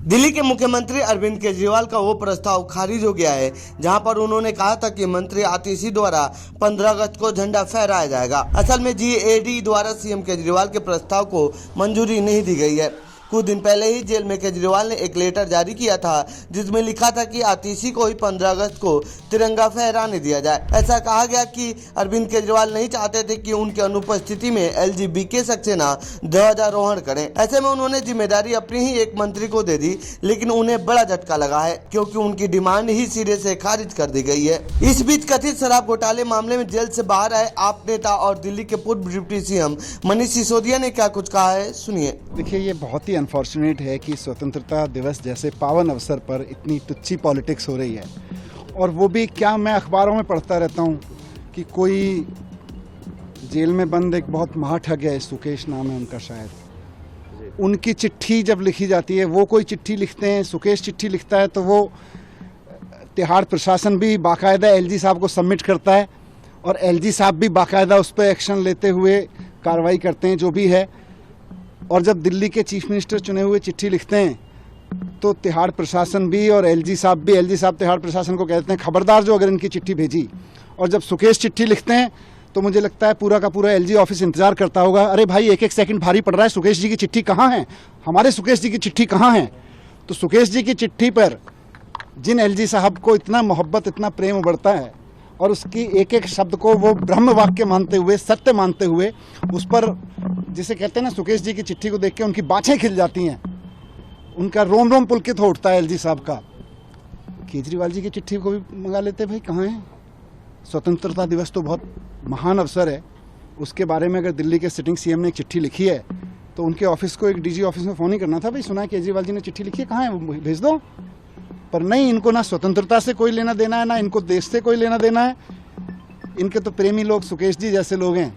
दिल्ली के मुख्यमंत्री अरविंद केजरीवाल का वो प्रस्ताव खारिज हो गया है जहां पर उन्होंने कहा था कि मंत्री आतिशी द्वारा 15 अगस्त को झंडा फहराया जाएगा। असल में GAD द्वारा सीएम केजरीवाल के प्रस्ताव को मंजूरी नहीं दी गई है। कुछ दिन पहले ही जेल में केजरीवाल ने एक लेटर जारी किया था जिसमें लिखा था कि आतिशी को ही 15 अगस्त को तिरंगा फहराने दिया जाए। ऐसा कहा गया कि अरविंद केजरीवाल नहीं चाहते थे कि उनकी अनुपस्थिति में LGBTQ सक्सेना ध्वजारोहण करें। ऐसे में उन्होंने जिम्मेदारी अपनी ही एक मंत्री को दे दी, लेकिन उन्हें बड़ा झटका लगा है क्योंकि उनकी डिमांड ही सिरे से खारिज कर दी गई है। इस बीच कथित शराब घोटाले मामले में जेल से बाहर आए आप नेता और दिल्ली के पूर्व डिप्टी CM मनीष सिसोदिया ने क्या कुछ कहा है, सुनिए। देखिए, ये बहुत ही अनफॉर्चुनेट है कि स्वतंत्रता दिवस जैसे पावन अवसर पर इतनी तुच्छी पॉलिटिक्स हो रही है। और वो भी क्या, मैं अखबारों में पढ़ता रहता हूँ कि कोई जेल में बंद एक बहुत महाठग है, सुकेश नाम है उनका शायद, उनकी चिट्ठी जब लिखी जाती है, वो कोई चिट्ठी लिखते हैं, सुकेश चिट्ठी लिखता है तो वो तिहाड़ प्रशासन भी बाकायदा LG साहब को सबमिट करता है और LG साहब भी बाकायदा उस पर एक्शन लेते हुए कार्रवाई करते हैं जो भी है। और जब दिल्ली के चीफ मिनिस्टर चुने हुए चिट्ठी लिखते हैं तो तिहाड़ प्रशासन भी और LG साहब तिहाड़ प्रशासन को कहते हैं खबरदार जो अगर इनकी चिट्ठी भेजी। और जब सुकेश चिट्ठी लिखते हैं तो मुझे लगता है पूरा का पूरा LG ऑफिस इंतजार करता होगा, अरे भाई एक सेकंड भारी पड़ रहा है, सुकेश जी की चिट्ठी कहाँ है, हमारे सुकेश जी की चिट्ठी कहाँ है। तो सुकेश जी की चिट्ठी पर जिन LG साहब को इतना मोहब्बत, इतना प्रेम उबड़ता है और उसकी एक एक शब्द को वो ब्रह्म वाक्य मानते हुए, सत्य मानते हुए, उस पर जिसे कहते हैं ना, सुकेश जी की चिट्ठी को देख के उनकी बाछें खिल जाती हैं, उनका रोम रोम पुलकित हो उठता है LG साहब का। केजरीवाल जी की चिट्ठी को भी मंगा लेते भाई, कहाँ है। स्वतंत्रता दिवस तो बहुत महान अवसर है, उसके बारे में अगर दिल्ली के सिटिंग CM ने एक चिट्ठी लिखी है तो उनके ऑफिस को, एक DG ऑफिस में फ़ोन ही करना था, भाई सुना है केजरीवाल जी ने चिट्ठी लिखी है, कहाँ है, वो भेज दो। पर नहीं, इनको ना स्वतंत्रता से कोई लेना देना है, ना इनको देश से कोई लेना देना है। इनके तो प्रेमी लोग सुकेश जी जैसे लोग हैं।